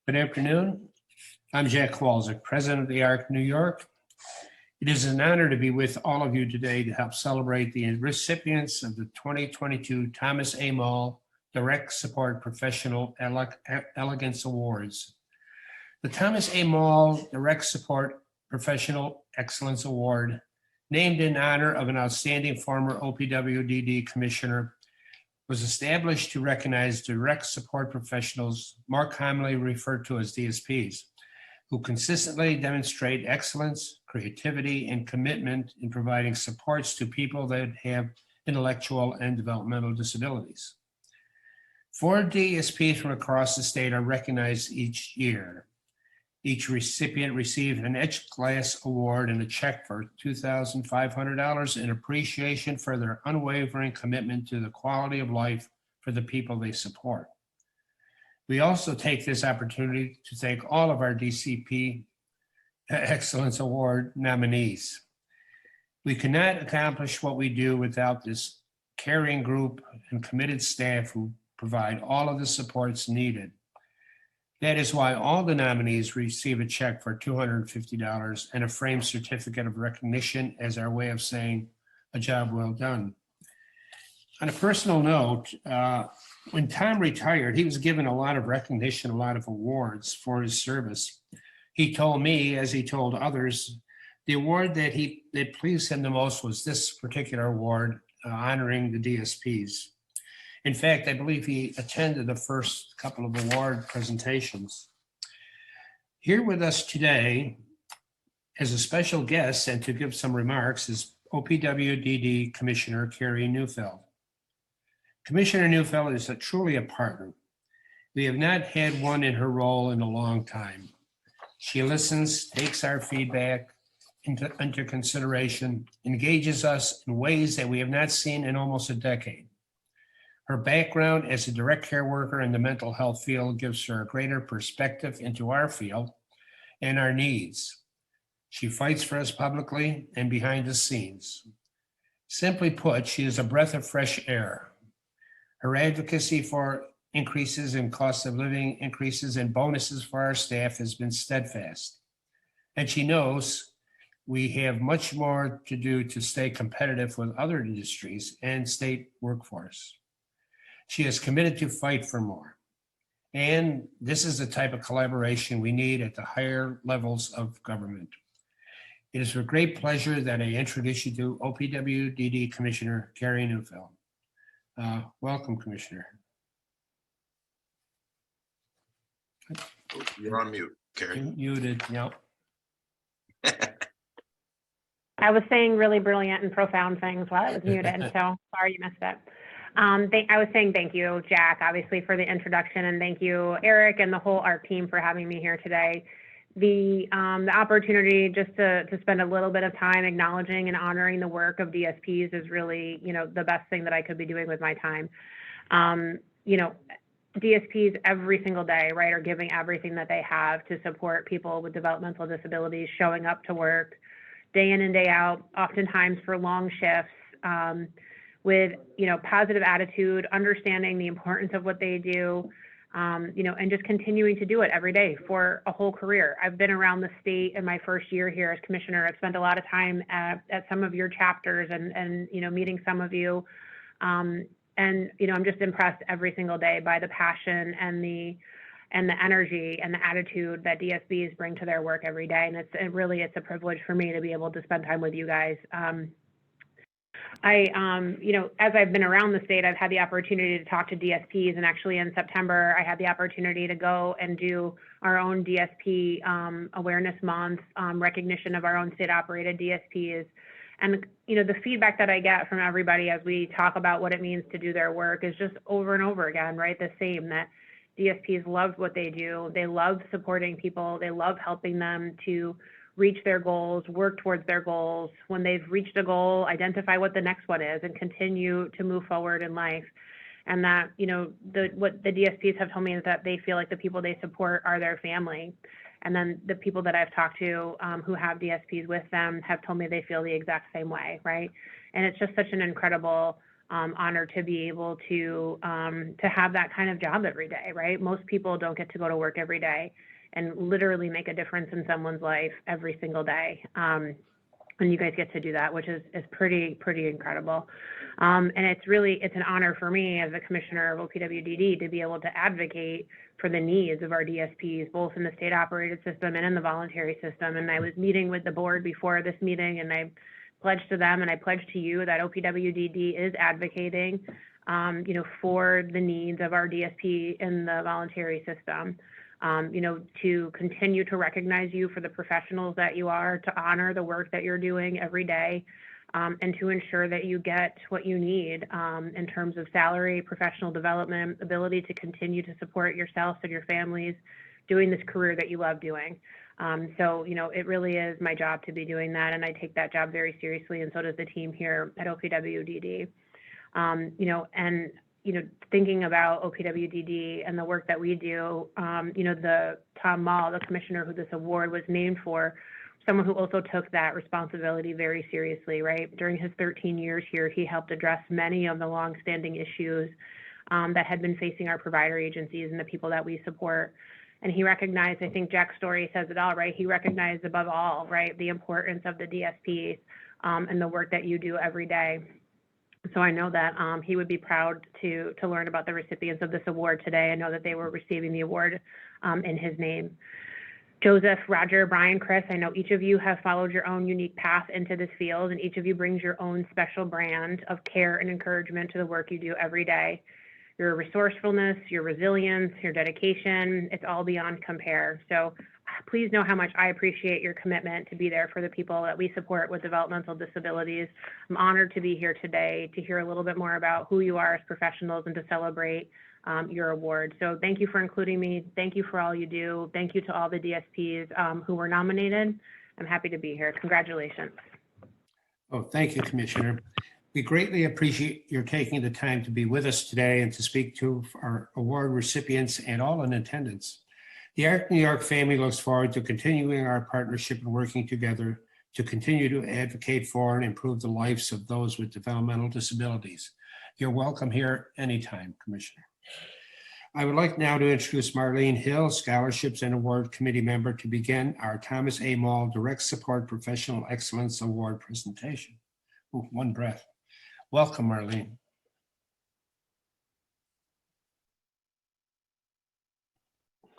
Good afternoon. I'm Jack Walczyk, President of the ARC New York. It is an honor to be with all of you today to help celebrate the recipients of the 2022 Thomas A. Maul Direct Support Professional Elegance Awards. The Thomas A. Maul Direct Support Professional Excellence Award, named in honor of an outstanding former OPWDD commissioner, was established to recognize direct support professionals, more commonly referred to as DSPs, who consistently demonstrate excellence, creativity, and commitment in providing supports to people that have intellectual and developmental disabilities. 4 DSPs from across the state are recognized each year. Each recipient received an etched glass award and a check for $2,500 in appreciation for their unwavering commitment to the quality of life for the people they support. We also take this opportunity to thank all of our DCP Excellence Award nominees. We cannot accomplish what we do without this caring group and committed staff who provide all of the supports needed. That is why all the nominees receive a check for $250 and a framed certificate of recognition as our way of saying a job well done. On a personal note, when Tom retired, he was given a lot of recognition, a lot of awards for his service. He told me, as he told others, the award that pleased him the most was this particular award, honoring the DSPs. In fact, I believe he attended the first couple of award presentations. Here with us today as a special guest and to give some remarks is OPWDD Commissioner Carrie Neufeld. Commissioner Neufeld is truly a partner. We have not had one in her role in a long time. She listens, takes our feedback into consideration, engages us in ways that we have not seen in almost a decade. Her background as a direct care worker in the mental health field gives her a greater perspective into our field and our needs. She fights for us publicly and behind the scenes. Simply put, she is a breath of fresh air. Her advocacy for increases in cost of living, increases in bonuses for our staff has been steadfast. And she knows we have much more to do to stay competitive with other industries and state workforce. She is committed to fight for more. And this is the type of collaboration we need at the higher levels of government. It is with great pleasure that I introduce you to OPWDD Commissioner Carrie Neufeld. Welcome, Commissioner. You're on mute, Carrie. Muted, yep. I was saying really brilliant and profound things while I was muted, so sorry you missed it. I was saying thank you, Jack, obviously, for the introduction, and thank you, Eric, and the whole ARC team for having me here today. The opportunity just to spend a little bit of time acknowledging and honoring the work of DSPs is really, the best thing that I could be doing with my time. DSPs every single day, right, are giving everything that they have to support people with developmental disabilities, showing up to work day in and day out, oftentimes for long shifts, with positive attitude, understanding the importance of what they do, and just continuing to do it every day for a whole career. I've been around the state in my first year here as commissioner. I've spent a lot of time at some of your chapters and meeting some of you. I'm just impressed every single day by the passion and the energy and the attitude that DSBs bring to their work every day. And it's a privilege for me to be able to spend time with you guys. As I've been around the state, I've had the opportunity to talk to DSPs, and actually in September, I had the opportunity to go and do our own DSP Awareness Month, recognition of our own state-operated DSPs. And, the feedback that I get from everybody as we talk about what it means to do their work is just over and over again, right? The same, that DSPs love what they do. They love supporting people. They love helping them to reach their goals, work towards their goals. When they've reached a goal, identify what the next one is and continue to move forward in life. And that, what the DSPs have told me is that they feel like the people they support are their family. And then the people that I've talked to who have DSPs with them have told me they feel the exact same way, right? And it's just such an incredible honored to be able to have that kind of job every day, right? Most people don't get to go to work every day and literally make a difference in someone's life every single day. And you guys get to do that, which is pretty incredible. And it's an honor for me as a commissioner of OPWDD to be able to advocate for the needs of our DSPs, both in the state operated system and in the voluntary system. And I was meeting with the board before this meeting, and I pledged to them and I pledged to you that OPWDD is advocating, for the needs of our DSP in the voluntary system. To continue to recognize you for the professionals that you are, to honor the work that you're doing every day, and to ensure that you get what you need in terms of salary, professional development, ability to continue to support yourselves and your families doing this career that you love doing. It really is my job to be doing that, and I take that job very seriously, and so does the team here at OPWDD. Thinking about OPWDD and the work that we do, the Tom Maul, the commissioner who this award was named for, someone who also took that responsibility very seriously, right? During his 13 years here, he helped address many of the longstanding issues that had been facing our provider agencies and the people that we support. And he recognized, I think Jack's story says it all, right? He recognized above all, right, the importance of the DSPs and the work that you do every day. So I know that he would be proud to learn about the recipients of this award today. I know that they were receiving the award in his name. Joseph, Roger, Brian, Chris, I know each of you have followed your own unique path into this field, and each of you brings your own special brand of care and encouragement to the work you do every day. Your resourcefulness, your resilience, your dedication, it's all beyond compare. So please know how much I appreciate your commitment to be there for the people that we support with developmental disabilities. I'm honored to be here today to hear a little bit more about who you are as professionals and to celebrate your award. So thank you for including me. Thank you for all you do. Thank you to all the DSPs who were nominated. I'm happy to be here. Congratulations. Oh, thank you, Commissioner. We greatly appreciate your taking the time to be with us today and to speak to our award recipients and all in attendance. The ARC New York family looks forward to continuing our partnership and working together to continue to advocate for and improve the lives of those with developmental disabilities. You're welcome here anytime, Commissioner. I would like now to introduce Marlene Hill, Scholarships and Award Committee member, to begin our Thomas A. Maul Direct Support Professional Excellence Award presentation. Ooh, one breath. Welcome, Marlene.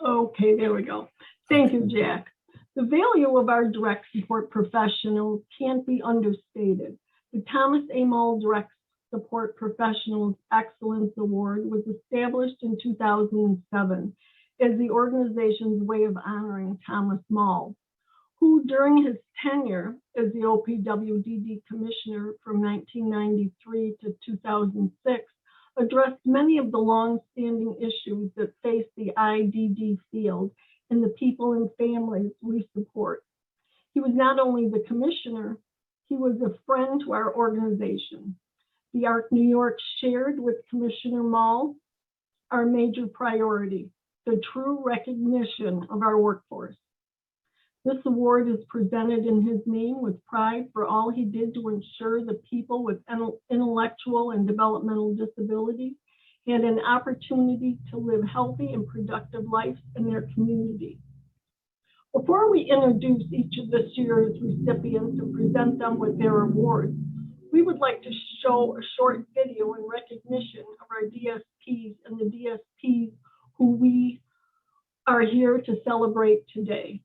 Okay, there we go. Thank you, Jack. The value of our direct support professionals can't be understated. The Thomas A. Maul Direct Support Professionals Excellence Award was established in 2007 as the organization's way of honoring Thomas Maul, who during his tenure as the OPWDD Commissioner from 1993 to 2006 addressed many of the long-standing issues that face the IDD field and the people and families we support. He was not only the commissioner, he was a friend to our organization. The ARC New York shared with Commissioner Maul our major priority, the true recognition of our workforce. This award is presented in his name with pride for all he did to ensure the people with intellectual and developmental disabilities had an opportunity to live healthy and productive lives in their community. Before we introduce each of this year's recipients and present them with their awards, we would like to show a short video in recognition of our DSPs and the DSPs who we are here to celebrate today.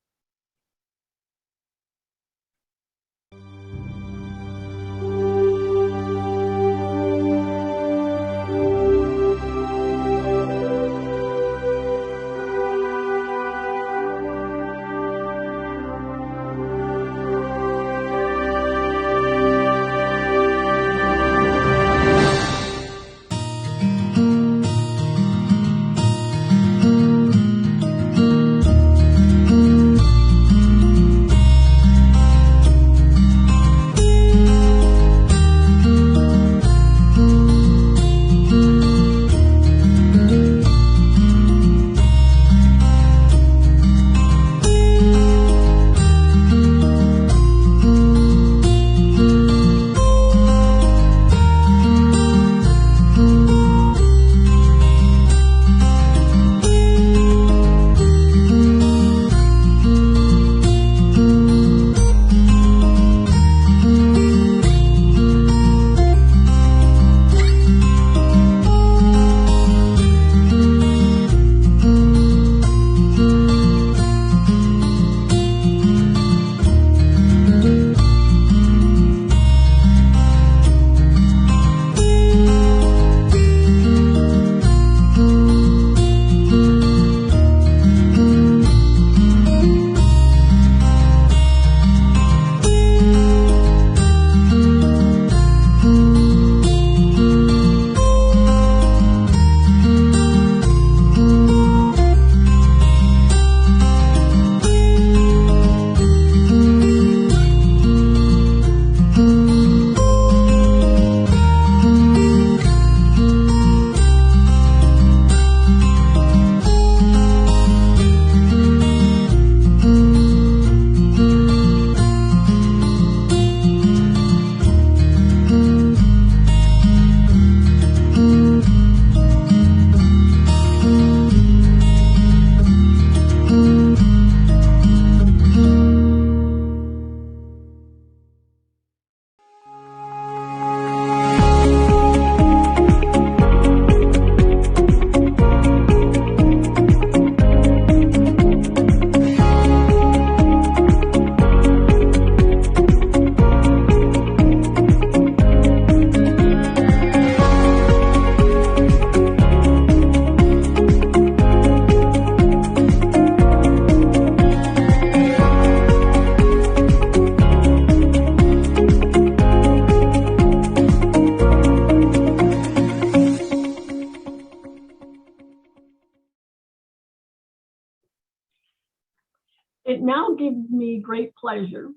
It now gives me great pleasure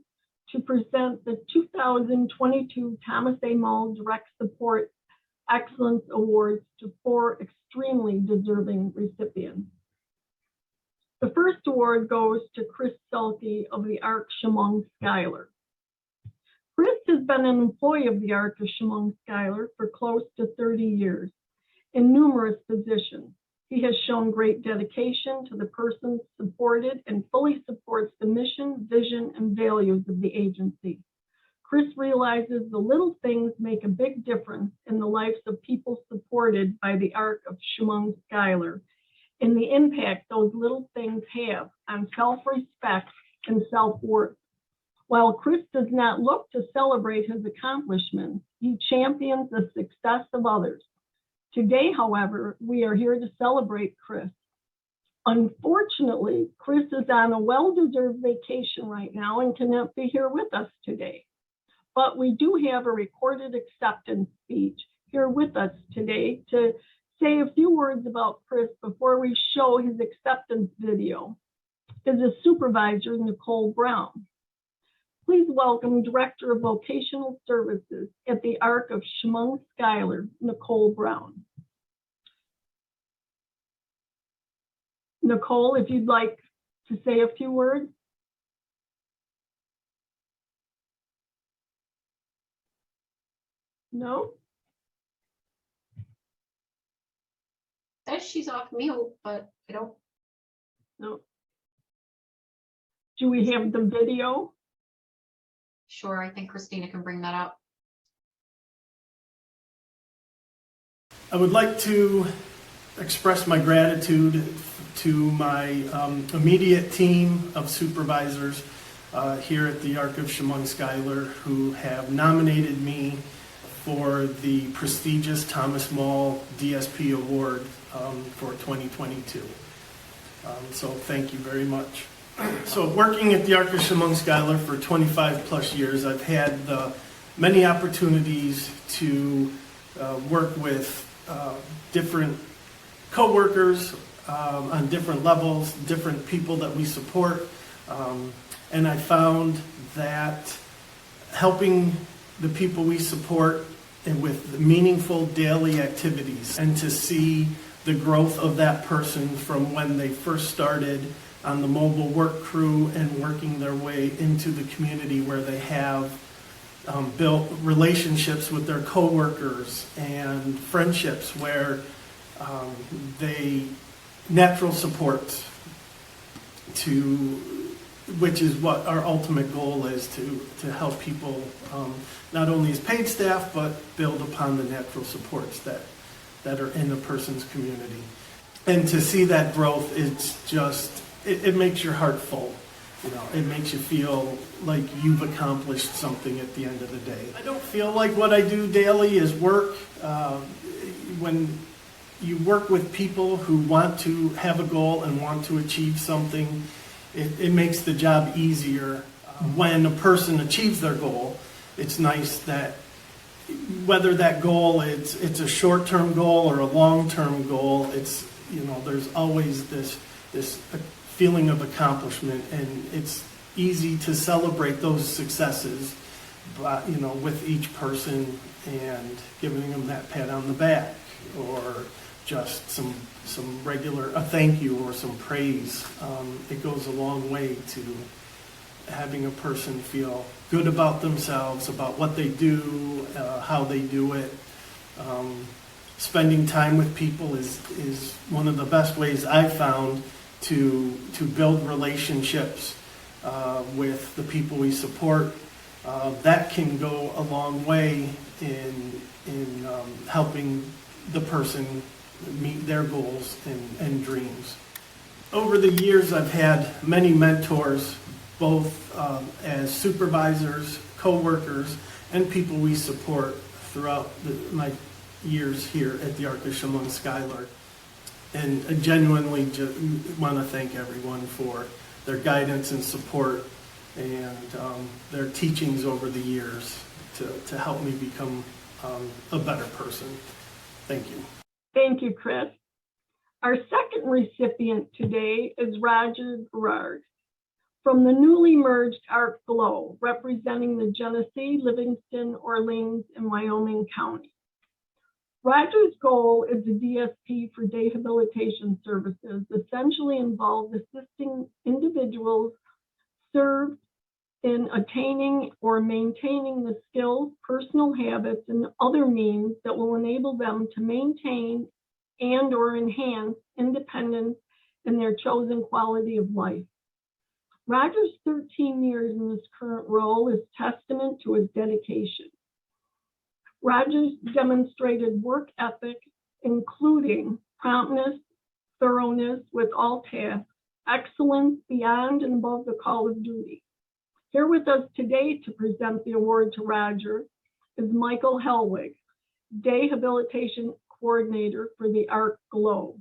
to present the 2022 Thomas A. Maul Direct Support Excellence Awards to 4 extremely deserving recipients. The first award goes to Chris Selke of the ARC Chemung Schuyler. Chris has been an employee of the ARC of Chemung Schuyler for close to 30 years in numerous positions. He has shown great dedication to the persons supported and fully supports the mission, vision, and values of the agency. Chris realizes the little things make a big difference in the lives of people supported by the ARC of Chemung Schuyler and the impact those little things have on self-respect and self-worth. While Chris does not look to celebrate his accomplishments, he champions the success of others. Today, however, we are here to celebrate Chris. Unfortunately, Chris is on a well-deserved vacation right now and cannot be here with us today. But we do have a recorded acceptance speech here with us today to say a few words about Chris before we show his acceptance video. Is a supervisor, Nicole Brown. Please welcome Director of Vocational Services at the ARC of Chemung Schuyler, Nicole Brown. Nicole, if you'd like to say a few words. No? Says she's off mute, but I don't. No. Do we have the video? Sure, I think Christina can bring that up. I would like to express my gratitude to my immediate team of supervisors here at the ARC of Chemung Schuyler who have nominated me for the prestigious Thomas Maul DSP Award for 2022. So thank you very much. So working at the ARC of Chemung Schuyler for 25 plus years, I've had many opportunities to work with different co-workers on different levels, different people that we support. And I found that helping the people we support and with meaningful daily activities and to see the growth of that person from when they first started on the mobile work crew and working their way into the community where they have built relationships with their coworkers and friendships where they natural support which is what our ultimate goal is, to help people not only as paid staff but build upon the natural supports that are in a person's community. And to see that growth, it's just it makes your heart full. You know, it makes you feel like you've accomplished something at the end of the day. I don't feel like what I do daily is work. When you work with people who want to have a goal and want to achieve something, it makes the job easier. When a person achieves their goal, it's nice that whether that goal it's a short-term goal or a long-term goal, there's always this feeling of accomplishment, and it's easy to celebrate those successes, but, with each person and giving them that pat on the back or just some regular a thank you or some praise. It goes a long way to having a person feel good about themselves, about what they do, how they do it. Spending time with people is one of the best ways I've found to build relationships with the people we support. That can go a long way in helping the person meet their goals and dreams. Over the years, I've had many mentors, both as supervisors, co-workers, and people we support throughout my years here at the ARC of Chemung Schuyler. And I genuinely just want to thank everyone for their guidance and support and their teachings over the years to help me become a better person. Thank you. Thank you, Chris. Our second recipient today is Roger Gerard. from the newly merged Arc Glow, representing the Genesee, Livingston, Orleans, and Wyoming counties. Roger's goal as a DSP for rehabilitation services essentially involved assisting individuals served in attaining or maintaining the skills, personal habits, and other means that will enable them to maintain and or enhance independence in their chosen quality of life. Roger's 13 years in this current role is testament to his dedication. Rogers demonstrated work ethic, including promptness, thoroughness with all tasks, excellence beyond and above the call of duty. Here with us today to present the award to Roger is Michael Hellwig, Rehabilitation Coordinator for the Arc Glow.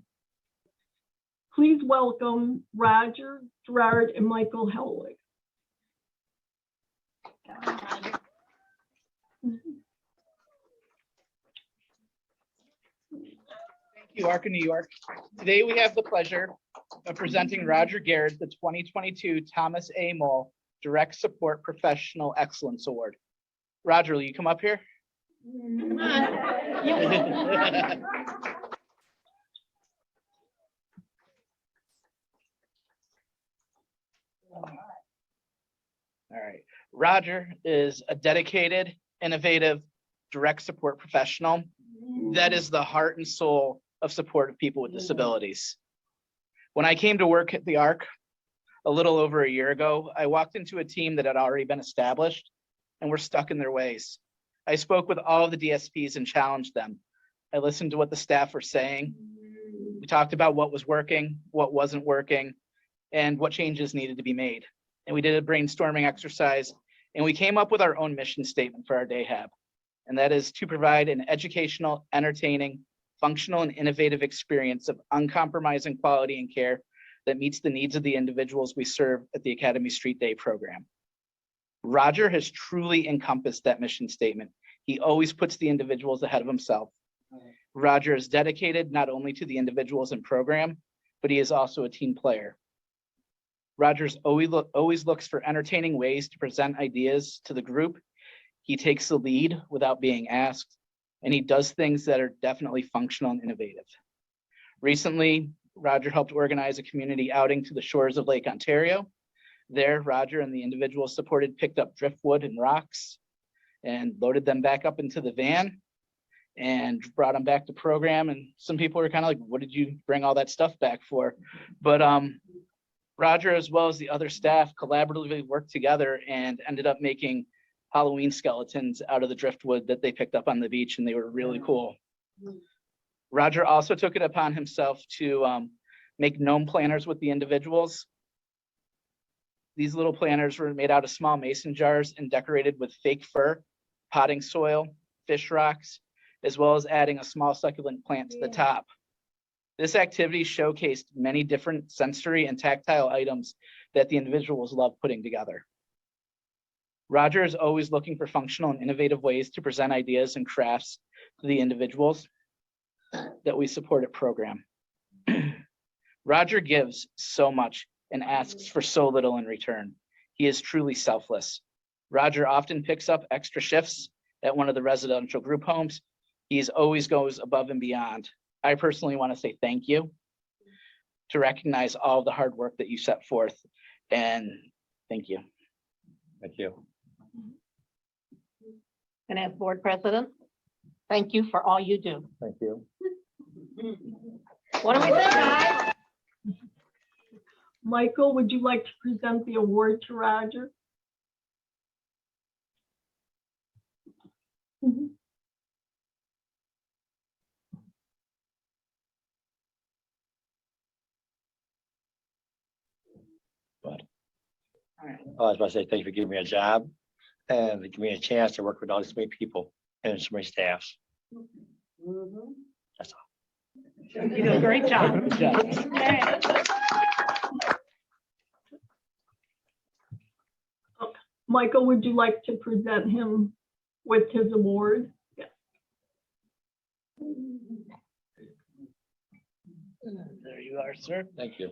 Please welcome Roger, Gerard, and Michael Hellwig. Thank you, Arc of New York. Today we have the pleasure of presenting Roger Garrett the 2022 Thomas A. Maul Direct Support Professional Excellence Award. Roger, will you come up here? Come on. All right. Roger is a dedicated, innovative, direct support professional that is the heart and soul of support of people with disabilities. When I came to work at the ARC a little over a year ago, I walked into a team that had already been established and were stuck in their ways. I spoke with all of the DSPs and challenged them. I listened to what the staff were saying. We talked about what was working, what wasn't working, and what changes needed to be made. And we did a brainstorming exercise, and we came up with our own mission statement for our DAHAB. And that is to provide an educational, entertaining, functional, and innovative experience of uncompromising quality and care that meets the needs of the individuals we serve at the Academy Street Day program. Roger has truly encompassed that mission statement. He always puts the individuals ahead of himself. Roger is dedicated not only to the individuals in program, but he is also a team player. Rogers always looks for entertaining ways to present ideas to the group. He takes the lead without being asked, and he does things that are definitely functional and innovative. Recently, Roger helped organize a community outing to the shores of Lake Ontario. There, Roger and the individuals supported picked up driftwood and rocks and loaded them back up into the van and brought them back to program. And some people were kind of like, what did you bring all that stuff back for? But Roger, as well as the other staff, collaboratively worked together and ended up making Halloween skeletons out of the driftwood that they picked up on the beach, and they were really cool. Roger also took it upon himself to make gnome planters with the individuals. These little planters were made out of small mason jars and decorated with fake fur, potting soil, fish rocks, as well as adding a small succulent plant to the top. This activity showcased many different sensory and tactile items that the individuals love putting together. Roger is always looking for functional and innovative ways to present ideas and crafts to the individuals that we support at program. Roger gives so much and asks for so little in return. He is truly selfless. Roger often picks up extra shifts at one of the residential group homes. He always goes above and beyond. I personally want to say thank you to recognize all the hard work that you set forth, and thank you. Thank you. And as board president, thank you for all you do. Thank you. What do we do, guys? Michael, would you like to present the award to Roger? I was about to say, thank you for giving me a job and giving me a chance to work with all these many people and so many staffs. That's all. You do a great job. Good job. Okay. Michael, would you like to present him with his award? Yes. There you are, sir. Thank you.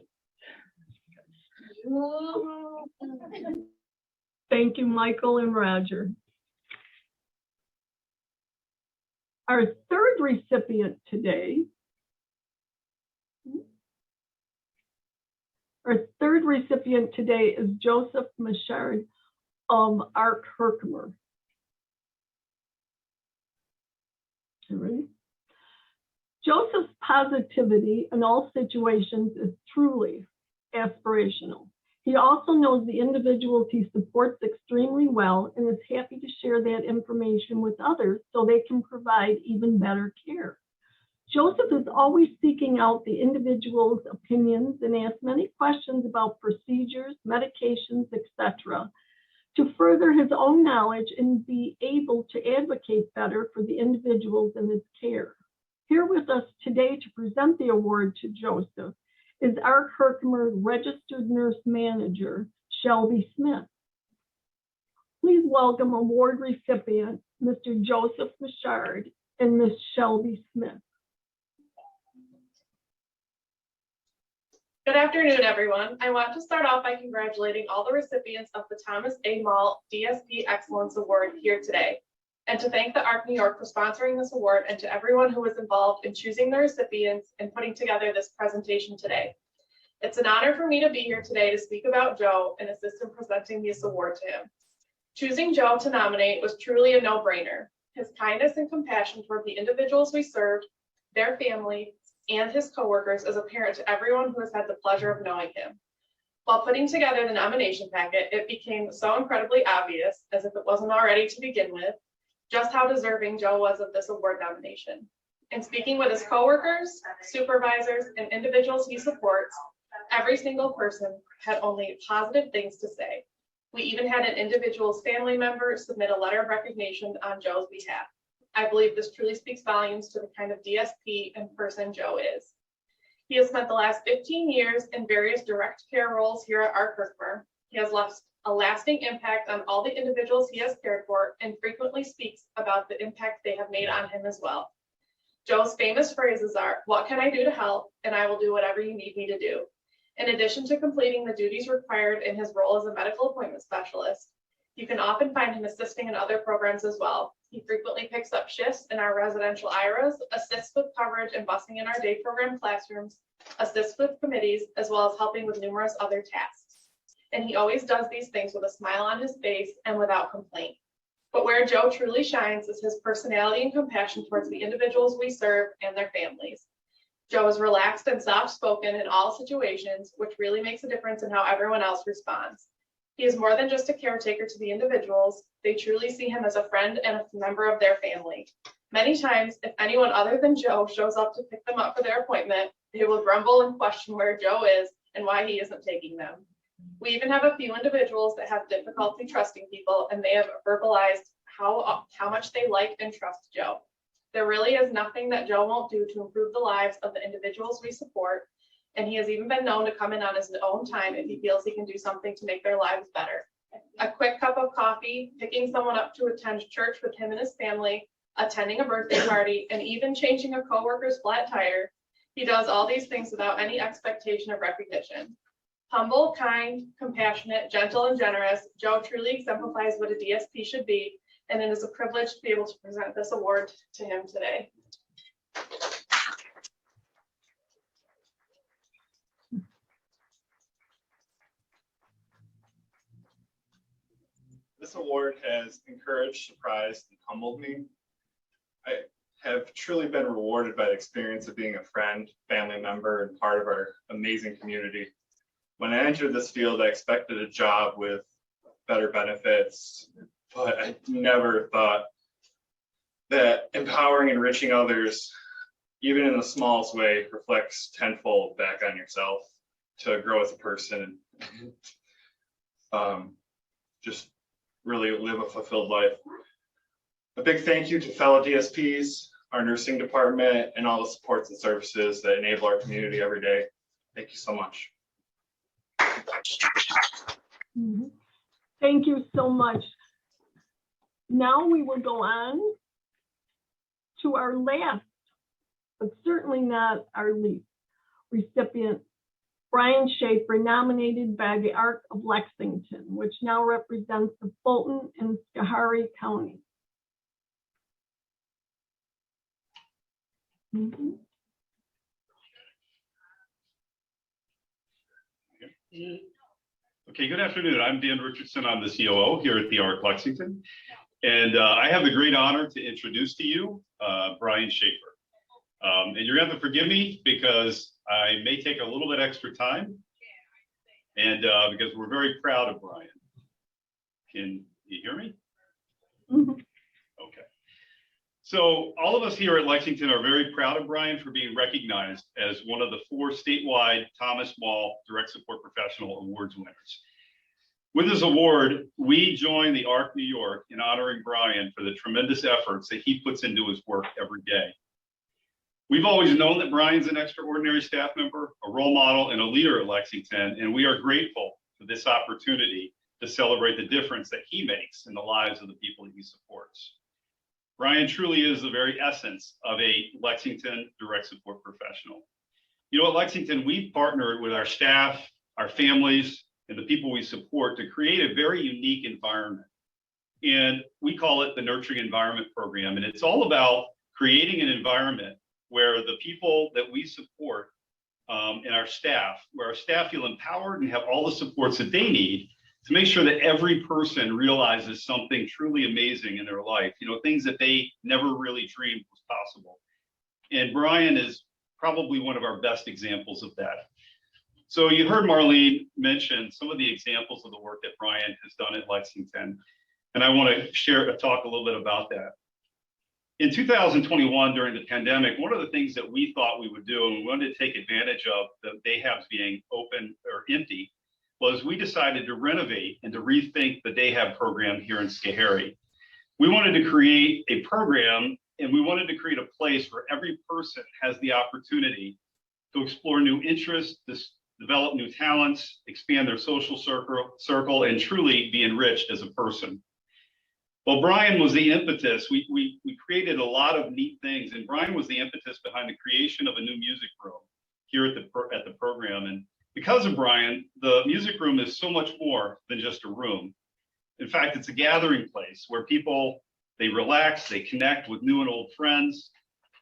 Thank you, Michael and Roger. Our third recipient today is Joseph Michard of Ark Herkimer. All right. Joseph's positivity in all situations is truly aspirational. He also knows the individuals he supports extremely well and is happy to share that information with others so they can provide even better care. Joseph is always seeking out the individual's opinions and asks many questions about procedures, medications, etc., to further his own knowledge and be able to advocate better for the individuals in his care. Here with us today to present the award to Joseph is Ark Herkimer Registered Nurse Manager, Shelby Smith. Please welcome award recipient, Mr. Joseph Michard and Ms. Shelby Smith. Good afternoon, everyone. I want to start off by congratulating all the recipients of the Thomas A. Maul DSP Excellence Award here today, and to thank the ARC New York for sponsoring this award, and to everyone who was involved in choosing the recipients and putting together this presentation today. It's an honor for me to be here today to speak about Joe and assist in presenting this award to him. Choosing Joe to nominate was truly a no-brainer. His kindness and compassion toward the individuals we served, their family, and his coworkers is apparent to everyone who has had the pleasure of knowing him. While putting together the nomination packet, it became so incredibly obvious, as if it wasn't already to begin with, just how deserving Joe was of this award nomination. In speaking with his coworkers, supervisors, and individuals he supports, every single person had only positive things to say. We even had an individual's family member submit a letter of recognition on Joe's behalf. I believe this truly speaks volumes to the kind of DSP and person Joe is. He has spent the last 15 years in various direct care roles here at Ark Herkimer. He has left a lasting impact on all the individuals he has cared for and frequently speaks about the impact they have made on him as well. Joe's famous phrases are, "What can I do to help? And I will do whatever you need me to do." In addition to completing the duties required in his role as a medical appointment specialist, you can often find him assisting in other programs as well. He frequently picks up shifts in our residential IRAs, assists with coverage and busing in our day program classrooms, assists with committees, as well as helping with numerous other tasks. And he always does these things with a smile on his face and without complaint. But where Joe truly shines is his personality and compassion towards the individuals we serve and their families. Joe is relaxed and soft-spoken in all situations, which really makes a difference in how everyone else responds. He is more than just a caretaker to the individuals. They truly see him as a friend and a member of their family. Many times, if anyone other than Joe shows up to pick them up for their appointment, they will grumble and question where Joe is and why he isn't taking them. We even have a few individuals that have difficulty trusting people, and they have verbalized how much they like and trust Joe. There really is nothing that Joe won't do to improve the lives of the individuals we support, and he has even been known to come in on his own time if he feels he can do something to make their lives better. A quick cup of coffee, picking someone up to attend church with him and his family, attending a birthday party, and even changing a coworker's flat tire. He does all these things without any expectation of recognition. Humble, kind, compassionate, gentle, and generous, Joe truly exemplifies what a DSP should be, and it is a privilege to be able to present this award to him today. This award has encouraged, surprised, and humbled me. I have truly been rewarded by the experience of being a friend, family member, and part of our amazing community. When I entered this field, I expected a job with better benefits, but I never thought that empowering and enriching others, even in the smallest way, reflects tenfold back on yourself to grow as a person and just really live a fulfilled life. A big thank you to fellow DSPs, our nursing department, and all the supports and services that enable our community every day. Thank you so much. Thank you so much. Now we will go on to our last, but certainly not our least, recipient Brian Schaefer, nominated by the Arc of Lexington, which now represents the Fulton and Schoharie County. Mhm. Okay, good afternoon. I'm Dan Richardson. I'm the COO here at the ARC Lexington. And I have the great honor to introduce to you Brian Schaefer. And you're going to have to forgive me because I may take a little bit extra time. And because we're very proud of Brian. Can you hear me? Mhm. Okay. So all of us here at Lexington are very proud of Brian for being recognized as one of the 4 statewide Thomas Maul Direct Support Professional Awards winners. With this award, we join the ARC New York in honoring Brian for the tremendous efforts that he puts into his work every day. We've always known that Brian's an extraordinary staff member, a role model, and a leader at Lexington, and we are grateful for this opportunity to celebrate the difference that he makes in the lives of the people that he supports. Brian truly is the very essence of a Lexington direct support professional. You know, at Lexington, we've partnered with our staff, our families, and the people we support to create a very unique environment. And we call it the Nurturing Environment Program. And it's all about creating an environment where the people that we support and our staff, where our staff feel empowered and have all the supports that they need to make sure that every person realizes something truly amazing in their life, you know, things that they never really dreamed was possible. And Brian is probably one of our best examples of that. So you heard Marlene mention some of the examples of the work that Brian has done at Lexington, and I want to talk a little bit about that. In 2021, during the pandemic, one of the things that we thought we would do, and we wanted to take advantage of the day habs being open or empty, was we decided to renovate and to rethink the day hab program here in Schoharie. We wanted to create a program, and we wanted to create a place where every person has the opportunity to explore new interests, to develop new talents, expand their social circle, and truly be enriched as a person. Well, Brian was the impetus. We created a lot of neat things, and Brian was the impetus behind the creation of a new music room here at the program. And because of Brian, the music room is so much more than just a room. In fact, it's a gathering place where people, they relax, they connect with new and old friends,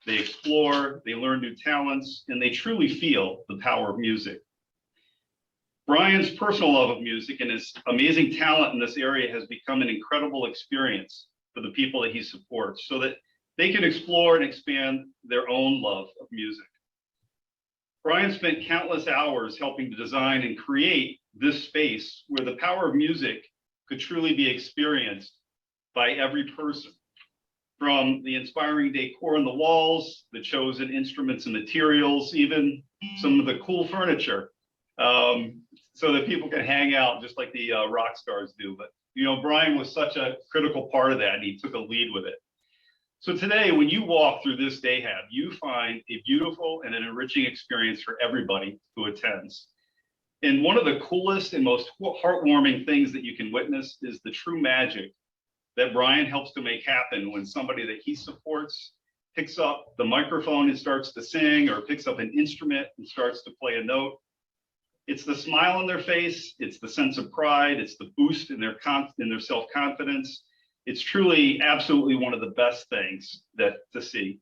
they explore, they learn new talents, and they truly feel the power of music. Brian's personal love of music and his amazing talent in this area has become an incredible experience for the people that he supports so that they can explore and expand their own love of music. Brian spent countless hours helping to design and create this space where the power of music could truly be experienced by every person. From the inspiring decor on the walls, the chosen instruments and materials, even some of the cool furniture, so that people can hang out just like the rock stars do. But, you know, Brian was such a critical part of that, and he took a lead with it. So today, when you walk through this day hab, you find a beautiful and an enriching experience for everybody who attends. And one of the coolest and most heartwarming things that you can witness is the true magic that Brian helps to make happen when somebody that he supports picks up the microphone and starts to sing, or picks up an instrument and starts to play a note. It's the smile on their face, it's the sense of pride, it's the boost in their self-confidence. It's truly absolutely one of the best things to see.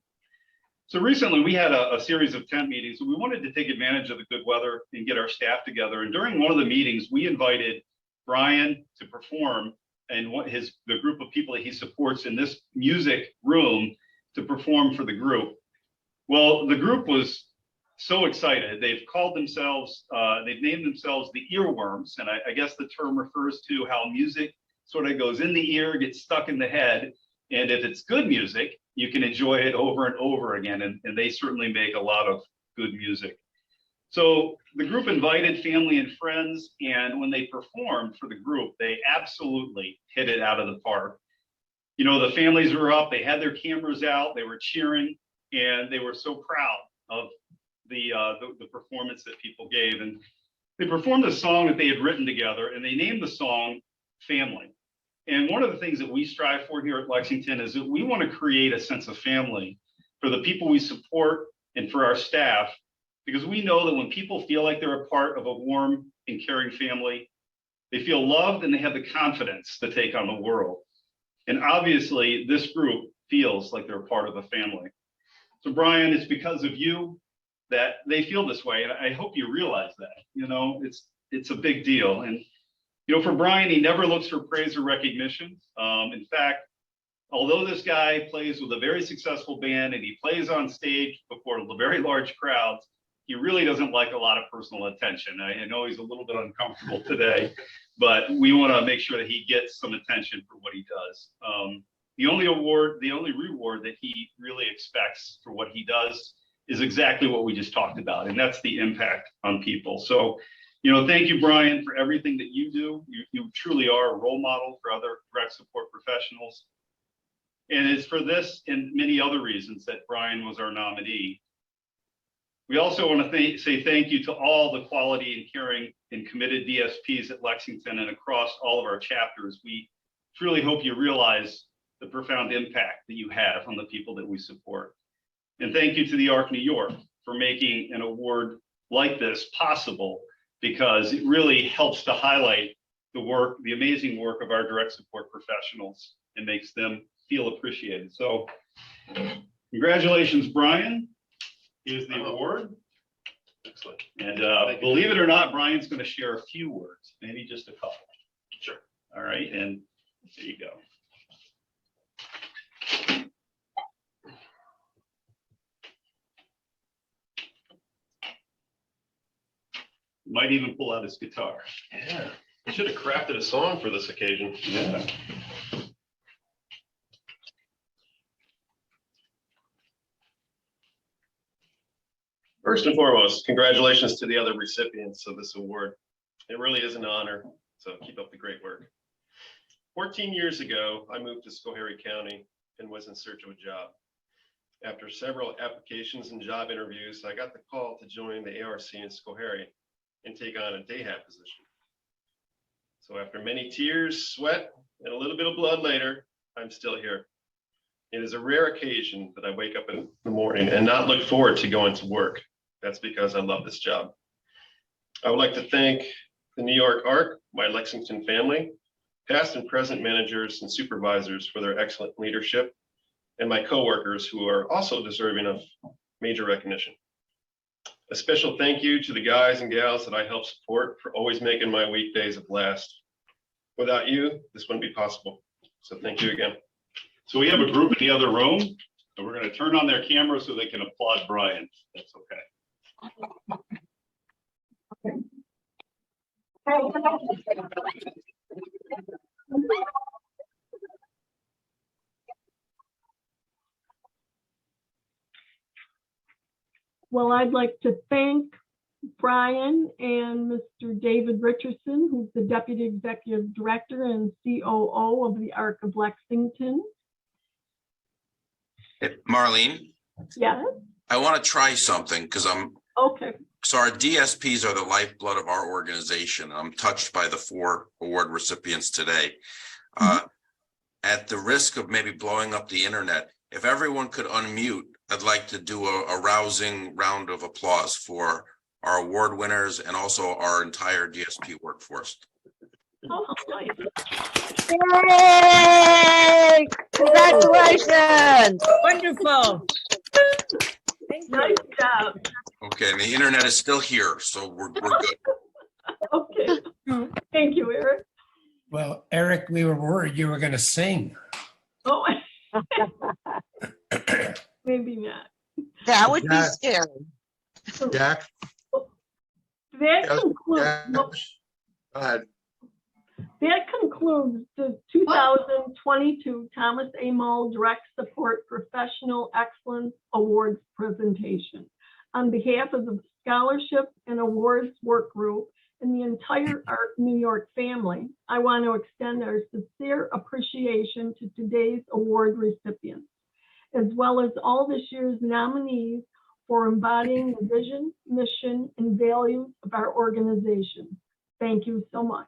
So recently we had a series of tent meetings, and we wanted to take advantage of the good weather and get our staff together. And during one of the meetings, we invited Brian to perform, and the group of people that he supports in this music room to perform for the group. Well, the group was so excited. They've named themselves the Earworms. And I guess the term refers to how music sort of goes in the ear, gets stuck in the head. And if it's good music, you can enjoy it over and over again. And they certainly make a lot of good music. So the group invited family and friends. And when they performed for the group, they absolutely hit it out of the park. You know, the families were up, they had their cameras out, they were cheering, and they were so proud of the performance that people gave. And they performed a song that they had written together, and they named the song Family. And one of the things that we strive for here at Lexington is that we want to create a sense of family for the people we support and for our staff, because we know that when people feel like they're a part of a warm and caring family, they feel loved and they have the confidence to take on the world. And obviously, this group feels like they're a part of a family. So Brian, it's because of you that they feel this way. And I hope you realize that, you know, it's a big deal. And, you know, for Brian, he never looks for praise or recognition. In fact, although this guy plays with a very successful band and he plays on stage before very large crowds, he really doesn't like a lot of personal attention. I know he's a little bit uncomfortable today, but we want to make sure that he gets some attention for what he does. The only reward that he really expects for what he does is exactly what we just talked about, and that's the impact on people. So, you know, thank you, Brian, for everything that you do. You truly are a role model for other direct support professionals. And it's for this and many other reasons that Brian was our nominee. We also want to say thank you to all the quality and caring and committed DSPs at Lexington and across all of our chapters. We truly hope you realize the profound impact that you have on the people that we support. And thank you to the ARC New York for making an award like this possible, because it really helps to highlight the work, the amazing work of our direct support professionals, and makes them feel appreciated. So congratulations, Brian. Here's the award. Excellent. And believe it or not, Brian's going to share a few words, maybe just a couple. Sure. All right, and there you go. Might even pull out his guitar. Yeah. I should have crafted a song for this occasion. Yeah. First and foremost, congratulations to the other recipients of this award. It really is an honor, so keep up the great work. 14 years ago, I moved to Schoharie County and was in search of a job. After several applications and job interviews, I got the call to join the ARC in Schoharie and take on a day hat position. So after many tears, sweat, and a little bit of blood later, I'm still here. It is a rare occasion that I wake up in the morning and not look forward to going to work. That's because I love this job. I would like to thank the New York ARC, my Lexington family, past and present managers and supervisors for their excellent leadership, and my coworkers who are also deserving of major recognition. A special thank you to the guys and gals that I help support for always making my weekdays a blast. Without you, this wouldn't be possible. So thank you again. So we have a group in the other room, and we're going to turn on their camera so they can applaud Brian. That's okay. Well, I'd like to thank Brian and Mr. David Richardson, who's the Deputy Executive Director and COO of the ARC of Lexington. Marlene, Yes, I want to try something because okay. so our DSPs are the lifeblood of our organization. I'm touched by the 4 award recipients today. At the risk of maybe blowing up the internet, if everyone could unmute, I'd like to do a rousing round of applause for our award winners and also our entire DSP workforce. Oh, nice. Yay! Congratulations! Wonderful. Nice job. Okay, and the internet is still here, so we're good. Okay. Thank you, Eric. Well, Eric, we were worried you were going to sing. Oh, maybe not. That would be Jack. scary. Jack? That Yes, concludes, Jack. Go ahead. that concludes the 2022 Thomas A. Maul Direct Support Professional Excellence Awards presentation. On behalf of the Scholarship and Awards Work Group and the entire ARC New York family, I want to extend our sincere appreciation to today's award recipients, as well as all this year's nominees for embodying the vision, mission, and values of our organization. Thank you so much.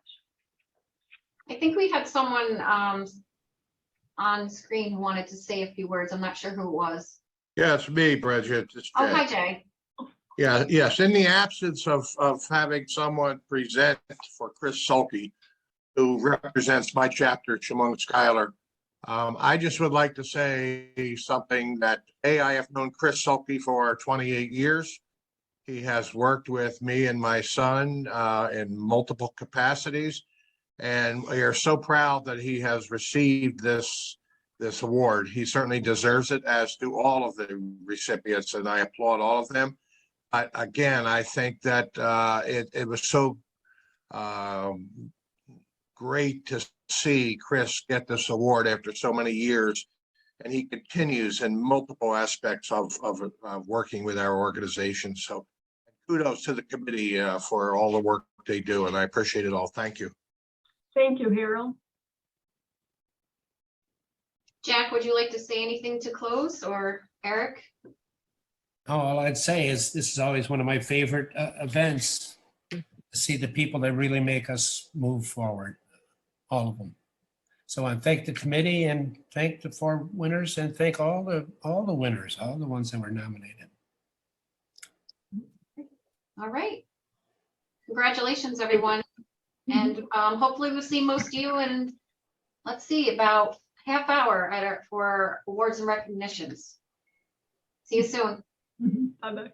I think we had someone on screen who wanted to say a few words. I'm not sure who it was. Yeah, it's me, Bridget. It's Oh, hi, Jack. Jay. Yeah, yes, in the absence of having someone present for Chris Sulky, who represents my chapter, Chemung Schuyler, I just would like to say something that, I have known Chris Sulky for 28 years. He has worked with me and my son in multiple capacities. And we are so proud that he has received this award. He certainly deserves it, as do all of the recipients, and I applaud all of them. But again, I think that it was so great to see Chris get this award after so many years. And he continues in multiple aspects of working with our organization. So kudos to the committee for all the work they do, and I appreciate it all. Thank you. Thank you, Harold. Jack, would you like to say anything to close, or Eric? All I'd say is this is always one of my favorite events, to see the people that really make us move forward, all of them. So I thank the committee and thank the 4 winners and thank all the winners, all the ones that were nominated. All right. Congratulations, everyone. And hopefully we'll see most of you in, let's see, about half hour for awards and recognitions. See you soon. Bye-bye.